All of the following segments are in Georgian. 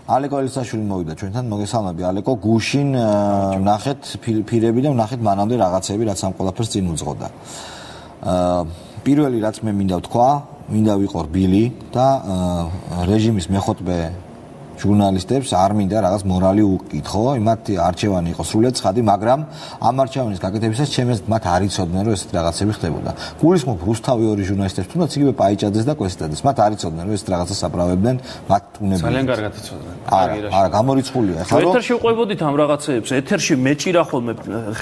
ალეკო ელისაშვილი მოვიდა ჩვენთან, მოგესალმები ალეკო, გუშინ ნახეთ ფირები და ნახეთ მანამდე რაღაცები, რაც ამ ყველაფერს წინ უძღოდა. პირველი რაც მე მინდა ვთქვა, მინდა ვიყო რბილი და რეჟიმის მეხოთბე ჟურნალისტებს არ მინდა რაღაც მორალი უკითხო, იმათი არჩევანი იყო სრულიად ცხადი, მაგრამ ამ არჩევანის გაკეთებისას ჩემს მათ არ იცოდნენ, რომ ესეთ რაღაცები ხდებოდა. გულისხმობ რუსთავი ორი ჟურნალისტებს, თუნდაც იგივე პაიჭაძეს და კვესიტაძეს, მათ არ იცოდნენ, რომ ესეთ რაღაცას აპრავებდნენ, მათ უნებლიეთ. ძალიან კარგად იცოდნენ. არა, გამორიცხულია. ეხლა რომ ეთერში უყვებოდით ამ რაღაცეებს, ეთერში მეჭირა ხოლმე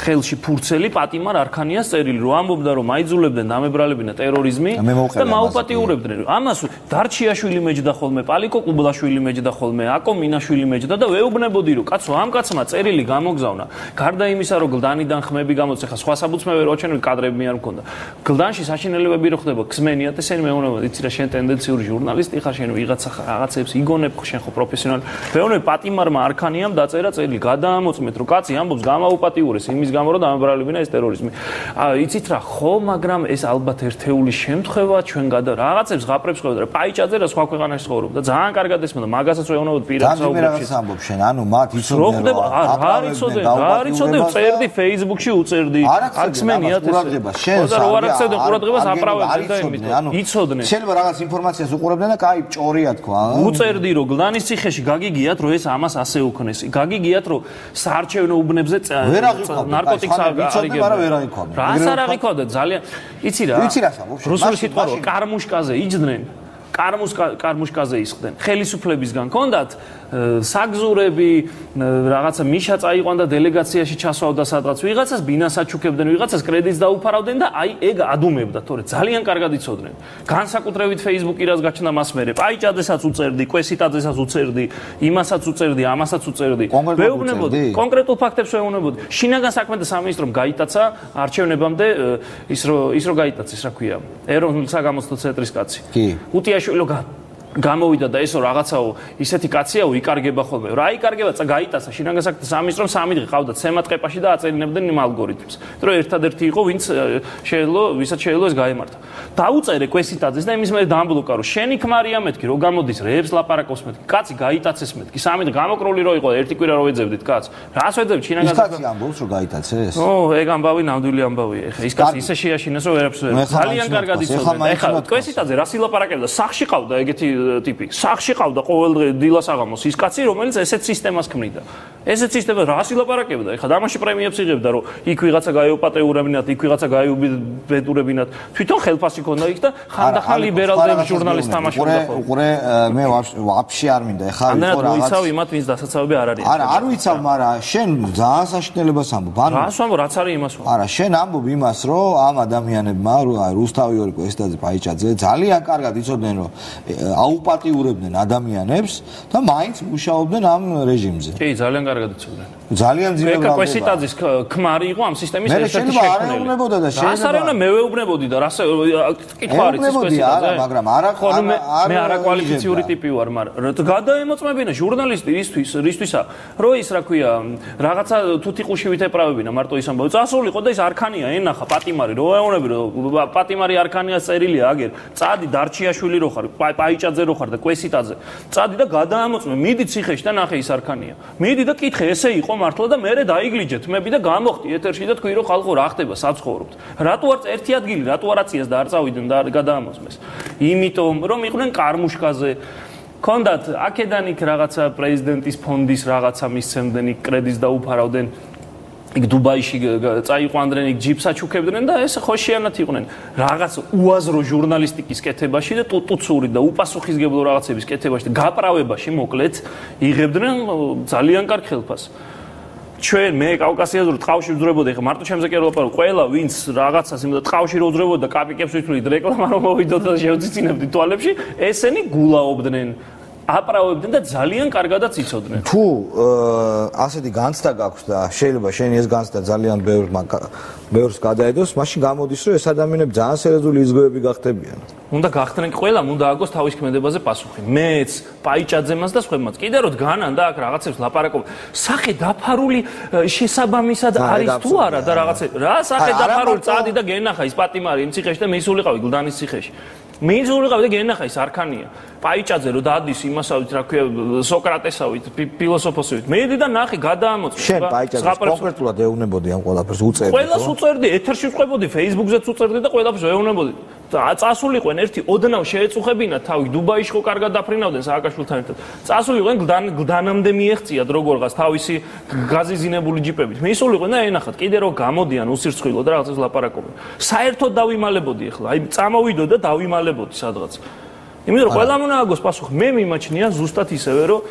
ხელში ფურცელი პატიმარ არქანიას წერილი, რომ ამბობდა, რომ აიძულებდნენ დამებრალებინა ტერორიზმი და მაუპატიურებდნენ. ამას დარჩიაშვილი მეჯდა ხოლმე, პალიკო კუბლაშვილი მეჯდა ხოლმე აკო მინაშვილი მეჯდა და ვეუბნებოდი რომ კაცო ამ კაცმა წერილი გამოგზავნა გარდა იმისა რომ გლდანიდან ხმები გამოწე ხა სხვა საბუცმე ვერ ვაჩვენებ კადრები მე არ მქონდა გლდანში საშინელებები რო ხდება ქსმენიათ ესენი მეუბნებოდი იცი რა შენ ტენდენციური ჟურნალისტი ხარ შენ ვიღაცა რაღაცებს იგონებ შენ ხო პროფესიონალი მეუბნები პატიმარმა არქანიამ დაწერა წერილი გადაამოწმეთ რომ კაცი ამბობს გამაუპატიურეს იმის გამო რომ დამებრალებინა ეს ტერორიზმი იცით რა ხო მაგრამ ეს ალბათ ერთეული შემთხვევა ჩვენ გადა რაღაცებს ღაპრებს ხედავდა რა პაიჭაძე რა სხვა ქვეყანაში ცხოვრობდა ძალიან კარგად ესმოდა მაგასაც ვეუბნებოდი ძალიან რაღაც ამბობს შენ ანუ მათ იცოდნენ რომ არ იცოდნენ წერდი Facebook-ში უწერდი აქსმენიათ შენ რა არაცებდნენ ყურადღებას აპრავებდნენ და იმით იცოდნენ შეიძლება რაღაც ინფორმაციას უყურებდნენ და კაი ჭორია თქვა უწერდი რომ გლანის ციხეში გაგიგიათ რომ ეს ამას ასე უქნეს გაგიგიათ რომ საარჩევნო უბნებზე ნარკოტიკს არიგებდნენ მაგრამ ვერ აღიქვამენ რას არ აღიქვამდა ძალიან იცი რა რუსული სიტყვა რომ კარმუშკაზე იჯდნენ კარმუშკაზე ისხდნენ ხელისუფლებისგან კონდათ საგზურები რაღაცა მიშა წაიყვანდა დელეგაციაში ჩასვავდა სადღაც ვიღაცას ბინას აჩუქებდნენ ვიღაცას კრედიტს დაუფარავდნენ და აი ეგ ადუმებდა თორე ძალიან კარგად იცოდნენ განსაკუთრებით Facebook-ი რაც გაჩნდა მას მერე პაიჭაძესაც უწერდი კვესიტაძესაც უწერდი იმასაც უწერდი ამასაც უწერდი ვეუბნებოდი კონკრეტულ ფაქტებს ვეუბნებოდი შინაგან საქმეთა სამინისტრომ გაიტაცა არჩევნებამდე ის რომ გაიტაცეს რა ქვია ეროვნული საგამოცდო ცენტრის კაცი უტიაშვილო გამოვიდა და ესო რაღაცაო ისეთი კაციაო იკარგება ხოლმე რა იკარგება გაიტაცა შინაგან საქმეთა სამინისტრომ 3 დღე ყავდა ცემატყეპაში და აწელებდნენ იმ ალგორითმს რომ ერთადერთი იყო ვინც შეიძლება ვისაც შეიძლება ეს გაემართა დაუწერე კვესიტაძეს და იმის მერე დაამბლოკა რომ შენი ქმარია მეთქი რომ გამოდის რეებს ლაპარაკობს მეთქი კაცი გაიტაცეს მეთქი 3 დღე გამოკრული რო იყო ერთი კვირა რო ეძებდით კაც რას ეძებთ შინაგან კაცი ამბობს რომ გაიტაცეს ეგ ამბავი ნამდვილი ამბავია ეხა ის კაცი ისე შეაშინეს რომ ვერაფერს ძალიან კარგად იცოდა ეხა კვესიტაძე რას ილაპარაკებდა სახში ყავდა ეგეთი ტიპი სახში ყავდა ყოველდღე დილას აღამოს ის კაცი რომელიც ესეთ სისტემას ქმნიდა ესეთ სისტემას რას ილაპარაკებდა ეხლა დამაში პრემიებს იღებდა რომ იქ ვიღაცა გაეუპატეურებინათ იქ ვიღაცა გაეუბედურებინათ თვითონ ხელფასი ქონდა იქ და ხანდახან ლიბერალ ჟურნალისტ თამაშობდა უყურე მე ვაფშე არ მინდა ეხლა ვიყო რაღაც ვიცავ იმათ ვინც დასაცავები არ არის არა არ ვიცავ მაგრამ შენ ძალიან საშინელებას ამბობ ანუ რას ვამბობ რაც არის იმას ვამბობ არა შენ ამბობ იმას რომ ამ ადამიანებმა რუსთავი ორი კვესიტაძე პაიჭაძე ძალიან კარგად იცოდნენ რომ აუპატიურებდნენ ადამიანებს და მაინც მუშაობდნენ ამ რეჟიმზე კი ძალიან კარგად იცოდნენ ძალიან ძიმე ეკა კვესიტაძის ქმარი იყო ამ სისტემის ერთ-ერთი შექმნელი რას არ ეუბნება მე ვეუბნებოდი და რას კითხვა არის ეს კვესიტაძე მაგრამ არა მე არაკვალიფიციური ტიპი ვარ მაგრამ გადაემოწმებინა ჟურნალისტი რისთვისა რომ ის რა ქვია რაღაცა თუთიყუშივით ეპრავებინა მარტო ის ამბავი წასულიყო და ის არქანია ენახა პატიმარი რო ეუბნები რომ პატიმარი არქანიას წერილია აგერ წადი დარჩიაშვილი რო ხარ პაიჭაძე რო ხარ და კვესიტაძე წადი და გადაამოწმე მიდი ციხეში და ნახე ის არქანია მიდი და კითხე ესე იყო მართლა და მე დაიგლიჯე თმები და გამოხდი ეთერში და თქვი რომ ხალხო რა ხდება საცხოვრობთ რატო არ ერთი ადგილი რატო არ აციეს და არ წავიდნენ და გადაამოწმეს იმიტომ რომ იყვნენ კარმუშკაზე კონდათ აქედან იქ რაღაცა პრეზიდენტის ფონდის რაღაცა მისცემდნენ იქ კრედიტს დაუფარავდნენ იქ დუბაიში წაიყვანდნენ იქ ჯიპს აჩუქებდნენ და ეს ხოშიანად იყვნენ რაღაც უაზრო ჟურნალისტიკის კეთებაში და ტუტუცური და უპასუხისგებლო რაღაცების კეთებაში და გაправებაში მოკლედ იღებდნენ ძალიან კარგ ხელფასს ჩვენ მე კავკასიაზე ტყავში ვძრებოდი ხა მარტო ჩემზე კი არ ვლაპარაკობ ყველა ვინც რაღაცას იმდა ტყავში რო ვძრებოდი და კაპიკებს ვთვლით რეკლამა რომ მოვიდოთ და შევძიცინებდი თვალებში ესენი გულაობდნენ აპრავებდნენ და ძალიან კარგადაც იცოდნენ. თუ ასეთი განცდა გაქვს და შეიძლება შენ ეს განცდა ძალიან ბევრს გადაედოს, მაშინ გამოდის რომ ეს ადამიანები ძალიან სერიოზული იზღოები გახდებიან. უნდა გახდნენ ყველამ, უნდა აგოს თავის ქმედებაზე პასუხი. მეც, პაიჭაძემაც და სხვებმაც. კიდე რომ დგანან და აქ რაღაცებს ლაპარაკობ. სახე დაფარული შესაბამისად არის თუ არა და რაღაცა რა სახე დაფარული წადი და გენახა ის პატიმარი იმ ციხეში და მე ისულიყავი გლდანის ციხეში. მინიმუმ ვიყავი და გენახა ის არქანია. პაიჭაძე რო დადის იმასავით, რა ქვია, სოკრატესავით, ფილოსოფოსივით. მედი და ნახე გადაამოწმე. შენ პაიჭაძეს კონკრეტულად ეუბნებოდი ამ ყველაფერს უწერდი. ყველას უწერდი, ეთერში ვყვებოდი, Facebook-ზეც უწერდი და ყველაფერს ეუბნებოდი. წასულიყვენ ერთი ოდნავ შეეწუხებინა თავი, დუბაიში ხო კარგად დაფრინავდნენ სააკაშვილთან ერთად. წასულიყვენ გლდანამდე მიეღწიათ როგორღაც თავისი გაზიზინებული ჯიპებით. მისულიყვენ და ენახათ, კიდე რო გამოდიან უსირცხვილო და რაღაცას ლაპარაკობენ. საერთოდ დავიმალებოდი ახლა, აი წამოვიდო და დავიმალებოდი სადღაც. იმიტომ რომ ყველა უნდა აგოს პასუხი. მე მიმაჩნია ზუსტად ისევე რომ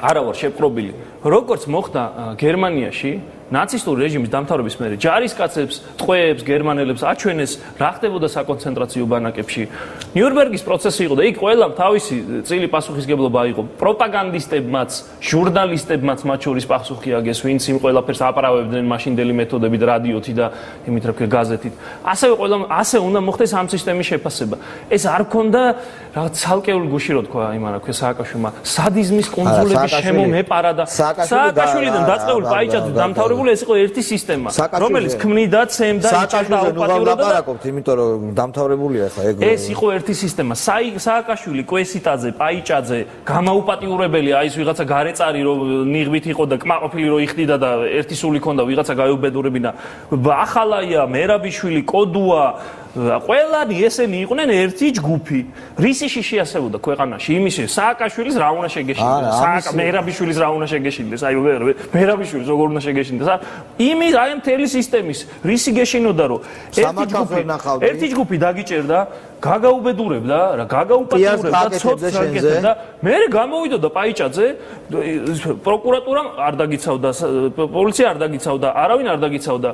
არა ვარ შეპყრობილი. როგორც მოხდა გერმანიაში ნაცისტური რეჟიმის დამთავრების მერე ჯარისკაცებს, ტყვეებს, გერმანელებს აჩვენეს რა ხდებოდა საკონცენტრაციო ბანაკებში. ნიურნბერგის პროცესი იყო და იქ ყველამ თავისი წილი პასუხისგებლობა იყო. პროპაგანდისტებმაც, ჟურნალისტებმაც მათ შორის პასუხი აგეს, ვინც იმ ყველაფერს აპარავებდნენ მაშინდელი მეთოდებით, რადიოთი და იმით რა ქვია გაზეთით. ასევე ყველამ ასე უნდა მოხდეს ამ სისტემის შეფასება. ეს არ ქონდა რაღაც ცალკეული გუში რო თქვა იმან რა ქვია სააკაშვილმა, სადიზმის კუნძულების შემომეპარა და სააკაშვილიდან დაწყებული პაიჭაძე დამთავრებული ეს იყო ერთი სისტემა, რომელიც ქმნიდა, ცემდა, იჭერდა აუპატიურებდა. ლაპარაკობთ, იმიტომ რომ დამთავრებულია ხა ეგ. ეს იყო ერთი სისტემა. სააკაშვილი, კვესიტაძე, პაიჭაძე, გამაუპატიურებელი, აი ეს ვიღაცა გარეწარი რო ნიღბით იყო და კმაყოფილი რო იხდიდა და ერთი სული ქონდა ვიღაცა გაიუბედურებინა. ახალაია, მერაბიშვილი, კოდუა ყველანი ესენი იყვნენ ერთი ჯგუფი. რისიში შეასებოდა ქვეყანაში იმისი სააკაშვილის რა უნდა შეგეშინდეს, მერაბიშვილის რა უნდა შეგეშინდეს, აი მერაბიშვილის როგორ უნდა შეგეშინდეს. იმის აი მთელი სისტემის რისი გეშინოდა რომ ერთი ჯგუფი დაგიჭერდა, გაგაუბედურებდა, რა გაგაუპატიურებდა, ცოტს გაკეთებდა. მე გამოვიდა და პაიჭაძე პროკურატურამ არ დაგიცავდა, პოლიცია არ დაგიცავდა, არავინ არ დაგიცავდა.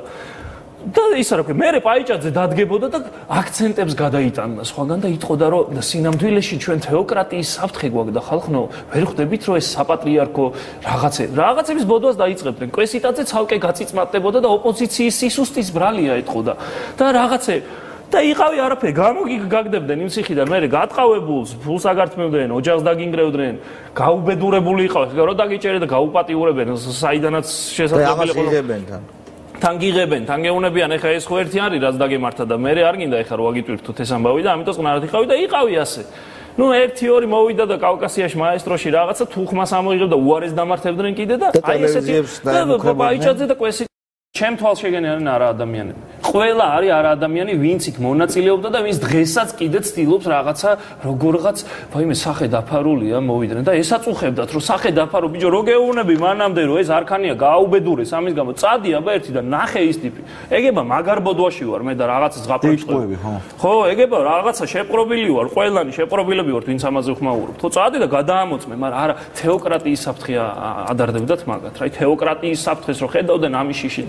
და ისა რა ქვია, მე პაიჭაძე დადგებოდა და აქცენტებს გადაიტანდა სხვაგან და იტყოდა რომ სინამდვილეში ჩვენ თეოკრატიის საფრთხე გვაქვს და ხალხო ვერ ხვდებით რომ ეს საპატრიარქო რაღაცების ბოდვას დაიწყებდნენ. კვესიტაძე ცალკე გაწიწმატდებოდა და ოპოზიციის სისუსტის ბრალია ეთყოდა და რაღაცე და იყავი არაფერი გამოგიგდებდნენ იმ ციხიდან მე გატყავებულს ფულს აგართმევდნენ, ოჯახს დაგინგრევდნენ, გაუბედურებული იყავი, რომ დაგიჭერე და გაუპატიურებენ საიდანაც შესაძლებელი იყო. თან გიღებენ, თან გეუნებიან, ეხა ეს ხო ერთი არის, რაც დაგემართა და მე არ გინდა ეხა რო აგიტვირთოთ ეს ამბავი და ამიტომ ყნარად იყავი და იყავი ასე. ნუ 1-2 მოვიდა და კავკასიაში მაესტროში რაღაცა თუხმას ამოიღებ და უარეს დამართებდნენ კიდე და აი ესეთი და პაიჭაძე და კვესი ჩემ თვალშეგენი არიან არა ადამიანები. ყველა არის არა ადამიანი, ვინც იქ მონაწილეობდა და ვინც დღესაც კიდე ცდილობს რაღაცა როგორღაც, ვაიმე, სახე დაფარულია, მოვიდნენ და ესაწუხებდათ, რომ სახე დაფარო, ბიჭო, რო გეუბნები მანამდე, რომ ეს არქანია გააუბედურეს, ამის გამო წადი აბა ერთი და ნახე ის ტიპი. ეგება მაგარ ბოდვაში ვარ მე და რაღაცა ზღაპრებს ყვები, ხო, ეგება რაღაცა შეპყრობილი ვარ, ყველანი შეპყრობილები ვართ, ვინც ამაზე ხმაურობთ. ხო, წადი და გადაამოწმე, მაგრამ არა, თეოკრატიის საფრთხე ადარდებდათ მაგათ, რა, თეოკრატიის საფრთხეს რო ხედავდნენ ამის შიში.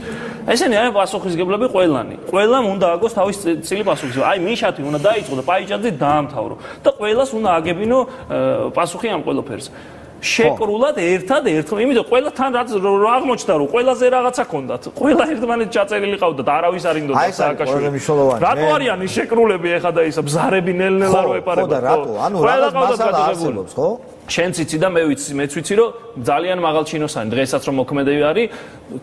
ესენი არის პასუხისგებლები ყველანი. ყველამ უნდა აგოს თავის წილი პასუხისგებლობა. აი მიშათი უნდა დაიწყო და პაიჭაძე დაამთავრო და ყველას უნდა აგებინო პასუხი ამ ყველაფერს. შეკრულად ერთად-ერთად, იმიტომ ყველა თან რაც აღმოჩნდა რომ ყველაზე რაღაცა ქონდათ. ყველა ერთმანეთს ჩაწერილი ყავდა და არავის არ ინდოდა სააკაშვილი. რატო არიან ის შეკრულები ეხა და ისა ბზარები ნელ-ნელა რო ეპარება. ხო და რატო? ანუ რაღაც მასალა არსებობს, ხო? შენ ციცი და მეც ვიცი რომ ძალიან მაღალ ჩინოსანი დღესაც რომ მოქმედი არის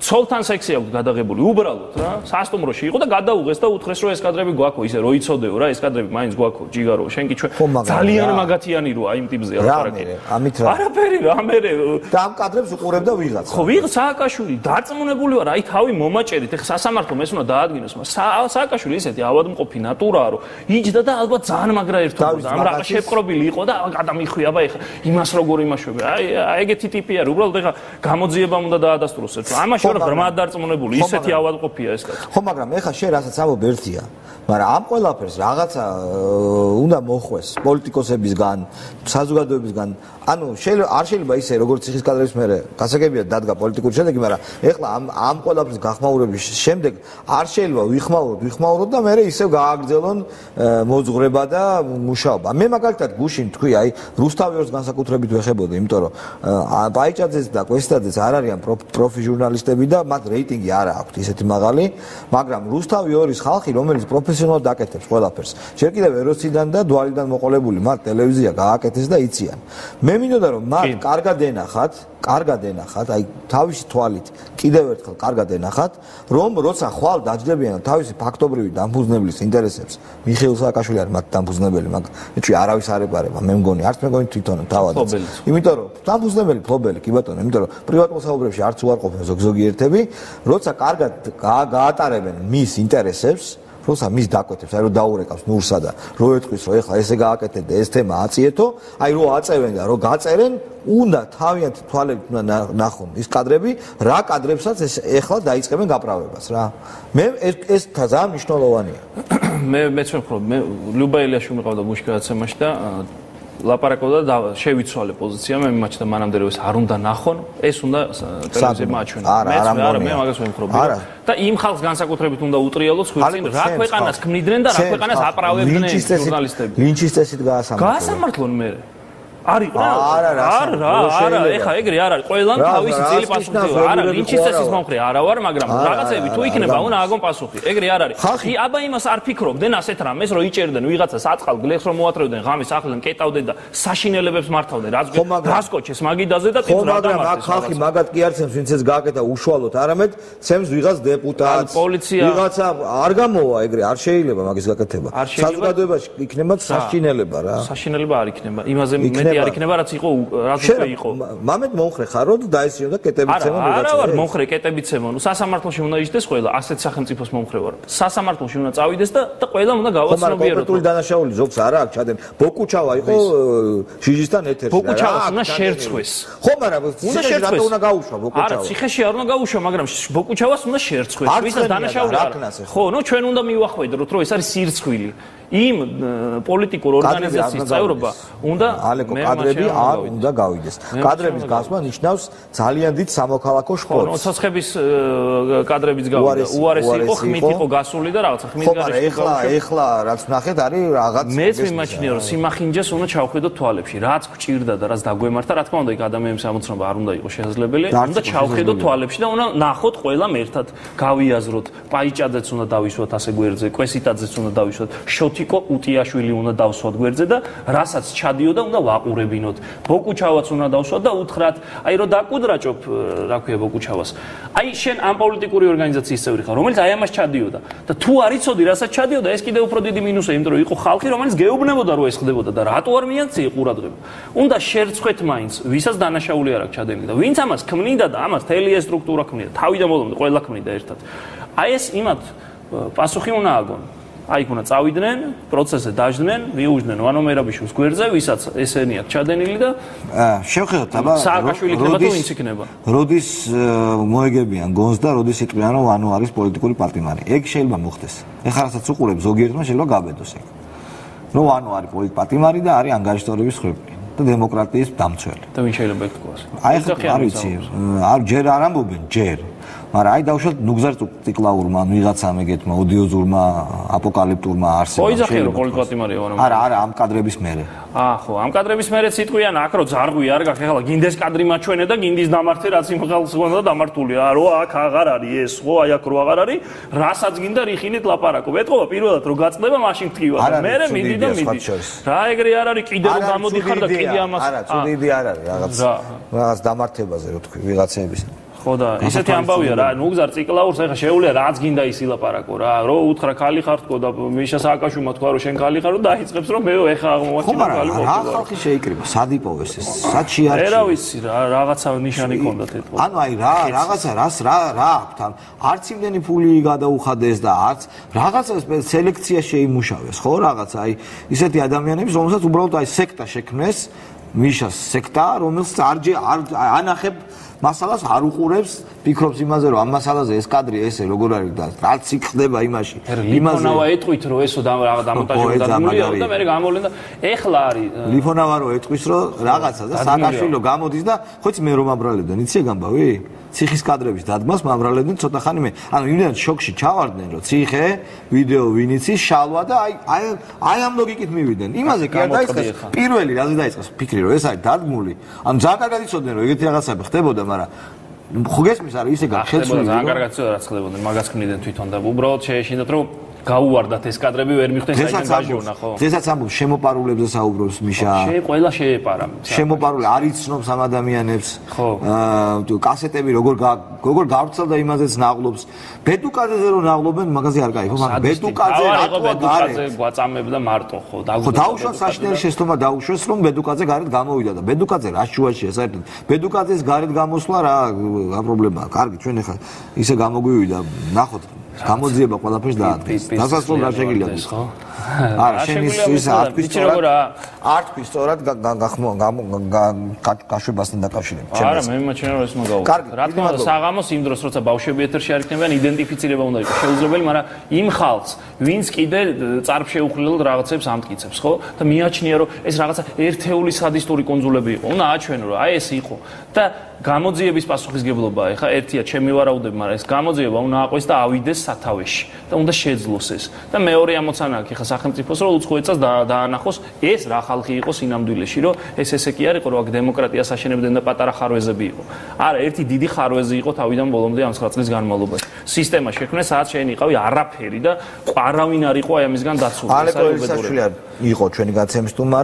ცოლთან სექსი აქვს გადაღებული უბრალოდ რა სასტუმროში იყო და გადაუღეს და უთხრეს რომ ეს კადრები გვაქვს ისე რო იცოდეო რა ეს კადრები მაინც გვაქვს ჯიგარო შენ კი ჩვენ ძალიან მაგათიანი როა იმ ტიპზე ლაპარაკი ამით რა არაფერი რა მე და ამ კადრებს უყურებდა ვიღაცა ხო ვიღ სააკაშვილი დარწმუნებული ვარ აი თავი მომაჭერით ეხა სასამართლომ ეს უნდა დაადგინოს მაგრამ სააკაშვილი ისეთი ავადმყოფი ნატურაა რომ იჯდა და ალბათ ძალიან მაგრა ერთობოდა ამ რაღაც შეპყრობილი იყო და გადამიხვია აბა ეხა იმას როგორ იმაშვები აი ეგეთი ტიპი არის უბრალოდ ეხა გამოძიება უნდა დაადასტუროს ერთ ამაში რა ღრმად დარწმუნებული ისეთი ავადმყოფია ეს კაცი ხო მაგრამ ეხა შენ რასაც ამბობ ერთია მაგრამ ამ ყველაფერს რაღაცა უნდა მოხვეს პოლიტიკოსებისგან საზოგადოებისგან ანუ არ შეიძლება ისე როგორც ციხის კადრების მერე გასაგებია დადგა პოლიტიკური შედეგი მაგრამ ეხლა ამ ყველაფრის გახმაურების შემდეგ არ შეიძლება ვიხმაუროთ და მერე ისევ გააგრძელონ მოძღვრება და მუშაობა მე მაგალითად გუშინ თქვი აი რუსთავიორს განსაკუთრებით ვეხებოდი იმიტომ რომ პაიჭაძეს და კვესტაძეს არ არიან პროფი ჟურნალისტები და მათ რეიტინგი არ აქვთ ისეთი მაღალი მაგრამ რუსთავიორის ხალხი რომელიც პროფესიონალურად აკეთებს ყველაფერს ჯერ კიდევ ეროსიდან და დვალიდან მოყოლებული მათ ტელევიზია გააკეთეს და იციან მე მინდოდა რომ მათ კარგად ენახათ კარგად ენახათ, აი თავისი თვალით კიდევ ერთხელ კარგად ენახათ, რომ როცა ხვალ დაჯდებიან თავისი ფაქტობრივი დამფუძნებლის ინტერესებს, მიხეილ სააკაშვილი არის მათ დამფუძნებელი, მაგრამ არავის არ ეპარება, მე მგონი, არც მე მგონი თვითონ თავადაც. იმიტომ რომ დამფუძნებელი ფლობელი, კი ბატონო, იმიტომ რომ პრივატულ საუბრებში არც უარყოფენ ზოგიერთები, როცა კარგად გაატარებენ მის ინტერესებს, როცა მის დაკვეთებს, აი რომ დაურეკავს ნურსა და რო ეთქვის, რომ ეხლა ესე გააკეთეთ და ეს თემა აწიეთო, აი რო აწევენ და რო გაწერენ, უნდა თავიანთი თვალებით უნდა ნახონ ის კადრები, რა კადრებსაც ეს ეხლა დაიწყებენ გაправებას რა. მე ეს ძალიან მნიშვნელოვანია. მეც ვფიქრობ, მე ლიუბა ელიაშვილი მიყავდა გუშინ გადაცემაში და ლაპარაკობდა და შევიცვალე პოზიცია მე მიმაჩნდა მანამდე რომ ეს არ უნდა ნახონ, ეს უნდა ტელევიზიაზე მაჩვენონ. მე მაგას ვემხრობ. და იმ ხალხს განსაკუთრებით უნდა უტრიალოს ხუცინ რა ქვეყანას ქმნიდნენ და რა ქვეყანას აპრავებდნენ ჟურნალისტები. ლინჩის წესით გაასამართლონ. გაასამართლონ მე. არა, ეხა ეგრე არ არის. ყველამ თავისი ძილი პასუხი. არა, ლინჩის წესის მომხრე არა ვარ, მაგრამ რაღაცები თუ იქნება, უნდა აგონ პასუხი. ეგრე არ არის. აბა იმას არ ფიქრობდნენ ასეთ რამეს, რომ იჭერდნენ ვიღაცას აწყალ გლეხს რომ მოატრევდნენ, ღამის ახლიდან კეტავდნენ და საშინელებებს მართავდნენ. რასკოჩეს მაგიდაზე და თვითონ რა დამარცხეს. მაგრამ ხალხი მაგათ კი არცემს, ვინც ეს გააკეთა უშუალოდ, არამედ ცემს ვიღაც დეპუტატს. ვიღაცა არ გამოვა ეგრე, არ შეიძლება მაგის გაკეთება. საზოგადოებაში იქნება საშინელება რა. საშინელება არ იქნება. იმაზე არ იქნება რაც იყო რაც უკვე იყო. მამედ მომხრე ხარ რომ დაისიო და კეტებით ცემო ვიღაცა. არა ვარ მომხრე კეტებით ცემო. ნუ სასამართლოში უნდა იჯდეს ყველა, ასეთ სახელმწიფოს მომხრე ვარ. სასამართლოში უნდა წავიდეს და ყველა უნდა გავაცნობიეროს. კონკრეტული დანაშაული ზოგს არა აქვს ჩადენ. ბოკუჩავა იყო ჟიჟისთან ეთერში. ბოკუჩავას უნდა შერცხვეს. ხო, მაგრამ ციხეში რატო უნდა გაუშვა ბოკუჩავა? არა, ციხეში არ უნდა გაუშვა, მაგრამ ბოკუჩავას უნდა შერცხვეს. ვისაც დანაშაული არ აქვს. ხო, ნუ ჩვენ უნდა მივახვედროთ, რომ ეს არის სირცხვილი. იმ პოლიტიკურ ორგანიზაციის წევრობა უნდა კადრები არ უნდა გავიდეს. კადრების გასვლა ნიშნავს ძალიან დიდ სამოქალაქო შპორტს. ხო, ცოცხების კადრებიც გავიდა. უარესი იყო, ხმით იყო გასული და რაღაცა ხმით გარეშე. ხო, ეხლა რაც ნახეთ არის რაღაც მეც მიმაჩნია რომ სიმახინჯეს უნდა ჩავხედოთ თვალებში. რაც გჭირდა და რაც დაგვემართა, რა თქმა უნდა, იქ ადამიანის ამოცნობა არ უნდა იყოს შესაძლებელი. უნდა ჩავხედოთ თვალებში და უნდა ნახოთ ყველამ ერთად, გავიაზროთ. პაიჭაძეც უნდა დავისვათ ასე გვერდზე, კვესიტაძეც უნდა დავისვათ. თიკო უტიაშვილი უნდა დავსვათ გვერდზე და რასაც ჩადიოდა უნდა ვაყურებინოთ. ბოკუჩავაც უნდა დავსვათ და უთხრათ, აი რომ დაკუდრაჭობ, რა ქვია ბოკუჩავას. აი შენ ამ პოლიტიკური ორგანიზაციის წევრი ხარ, რომელიც აი ამას ჩადიოდა და თუ არ იცოდი რასაც ჩადიოდა, ეს კიდევ უფრო დიდი მინუსია, იმიტომ რომ იყო ხალხი, რომელიც გეუბნებოდა რომ ეს ხდებოდა და რატო არ მიაქცია ყურადღება. უნდა შერცხვეთ მაინც, ვისაც დანაშაული არ აქვს ჩადენილი და ვინც ამას ქმნიდა და ამას თელი ეს სტრუქტურა ქმნიდა, თავიდან ბოლომდე ყველა ქმნიდა ერთად. აი ეს იმათ პასუხი უნდა აგონ. აი იქ უნდა წავიდნენ, პროცესზე დაждდნენ, მიუჯდნენ ვანომერაბიშვილს გვერდზე, ვისაც ესენი აქვს ჩადენილი და შევხედოთ აბა სააკაშვილი იქნება თუ ვინც იქნება. როდის მოეგებიან გონს და როდის იტყვიან რომ ანუ არის პოლიტიკური პარტიმარი. ეგ შეიძლება მოხდეს. ეხლა რასაც უყურებ ზოგიერთმა შეიძლება გაბედოს ეგ. რომ ანუ არის პოლიტიკური პარტიმარი და არის ანგარიშტორების ხრები და დემოკრატიის დამცველი. და ვინ შეიძლება ეგ თქვას? აი ხა არ ვიცი. არ ჯერ არ ამბობენ, ჯერ. მაგრამ აი დავუშვათ ნუგზარ ციკლაურმა, ვიღაცამ ეგეთმა ოდიოზურმა, აპოკალიფტურმა არსებობ. ხო, იძახიან რომ პოლიტიკური პარტიმარია ვარ. არა, ამ კადრების მერე. ხო, ამ კადრების მერეც იტყვიან აქ რომ ზარღვი არ გაქვს, ეხლა გინდეს კადრი მაჩვენე და გინდის დამართე რაც იმ ხალხს გონდა დამართულია. რო აქ აღარ არის ეს, ხო, აი აქ რო აღარ არის, რასაც გინდა რიხინით ლაპარაკობ. ეტყობა პირველად რომ გაწდება, მაშინ გთქივა და მერე მიდი და მიდი. რა ეგრე არ არის, კიდე რომ გამოდიხარ და კიდე ამას. არა, ცუდი არ არის რაღაც დამართებაზე რო თქვი ვიღაცების. ხო და ისეთი ამბავია რა, ნუგზარ ციკლაურს ეხა შეუძლია რაც გინდა ის ილაპარაკო რა, რო უთხრა ქალი ხარ თქო და მიშა სააკაშვილმა თქვა რომ შენ ქალი ხარ და დაიწყებს რომ მე ეხა აღმოვაჩინა ქალი მოხდა. რა ხალხი შეიკრიბა, სად იპოვეს ეს, სად შეარჩიეს? რა ვიცი რა, რაღაცა ნიშანი ქონდათ ეთქო. ანუ აი რაღაცა რა აქვთ, არც იმდენი ფული გადაუხადეს და არც რაღაცა სელექცია შეიმუშავეს, ხო რაღაცა აი ისეთი ადამიანების, რომელსაც უბრალოდ აი სექტა შექმნეს, მიშას სექტა, რომელსაც არ ანახებ მასალას არ უყურებს, ფიქრობს იმაზე რომ ამ მასალაზე ეს კადრი ესე როგორ არის და რაც იქ ხდება იმაში. ლიფონავა ეტყვით რომ ესო დამონტაჟებული დაგმულია და მე გამოვლენ და ეხლა არის ლიფონავა რომ ეტყვის რომ რაღაცა და სააკაშვილო გამოდის და ხო იცი მე რომ ამბრალებდნენ, იცი ეგ ამბავი? ციხის კადრების დადგმას მომრალებდნენ ცოტა ხანი მე. ანუ იმდენად შოქში ჩავარდნენ რომ ციხე, ვიდეო ვინიცის შალვა და აი ამ ლოგიკით მივიდნენ. იმაზე კი არ დაიწყეს. პირველი რაზე დაიწყეს ფიქრი რომ ეს არის დადგმული. ანუ ძალიან კარგად იცოდნენ რომ ეგეთი რაღაცები ხდებოდა, მაგრამ ხო გესმის არა ისე გახსოვს ძალიან კარგად იცოდა რაც ხდებოდა, მაგას ქმნიდნენ თვითონ და უბრალოდ შეეშინდათ რომ გაუვარდათ ეს კადრები ვერ მიხვდნენ საერთოდ გაჟონა ხო? დღესაც ამბობს შემოპარულებზე საუბრობს მიშა. ყველა შეეპარა. შემოპარული არ იცნობს ამ ადამიანებს. ხო. კასეტები როგორ გავრცელდა იმაზეც ნაღლობს. ბედუკაძეზე რო ნაღლობენ მაგაზე არ кайფო, მაგრამ ბედუკაძე რატოა გარეთ გვაწამებდა მარტო ხო? ხო დაუშვა საშინელი შეცდომა დაუშვეს რომ ბედუკაძე გარეთ გამოვიდა და ბედუკაძე რა შუაშია საერთოდ. ბედუკაძეს გარეთ გამოსვლა რა პრობლემაა. კარგი ჩვენ ახლა ისე გამოგვივიდა ნახოთ გამოძიება ყველაფერს დაადგეს. დასასრულ რა შეგიძლია გის ხო? არა, შენ ის არ თქვი სწორად გაშვებასთან დაკავშირებით. არა, მე მეჩვენა რომ ეს მოგაუგო. რა თქმა უნდა, საღამოს იმ დროს როცა ბავშვები ეთერში არ იქნებიან, იდენტიფიცირება უნდა იყოს შეუძლებელი, მაგრამ იმ ხალხს, ვინც კიდე წარფშეუხლილად რაღაცებს ამტკიცებს, ხო? და მიაჩნია რომ ეს რაღაცა ერთეული სადისტური კონძულები იყო. უნდა აჩვენო რომ აი ეს იყო და გამოძიების პასუხისგებლობაა. ეხა ერთია ჩემი ვარაუდები, მაგრამ ეს გამოძიება უნდა აყვეს და ავიდეს სათავეში და უნდა შეძლოს ეს. და მეორე ამოცანა აქვს ეხა სახელმწიფოს რომ უცხოეთსაც დაანახოს ეს რა ხალხი იყო სინამდვილეში, რომ ეს ესე კი არ იყო, რომ აქ დემოკრატიას აშენებდნენ და პატარა ხარვეზები იყო. არა, ერთი დიდი ხარვეზი იყო თავიდან ბოლომდე ამ 9 წლის განმავლობაში. სისტემა შექმნეს, სადაც შენ იყავი არაფერი და არავინ არ იყო აი ამისგან დაცული. ალეკო ელისაშვილი იყო ჩვენი გაცემის სტუმარი.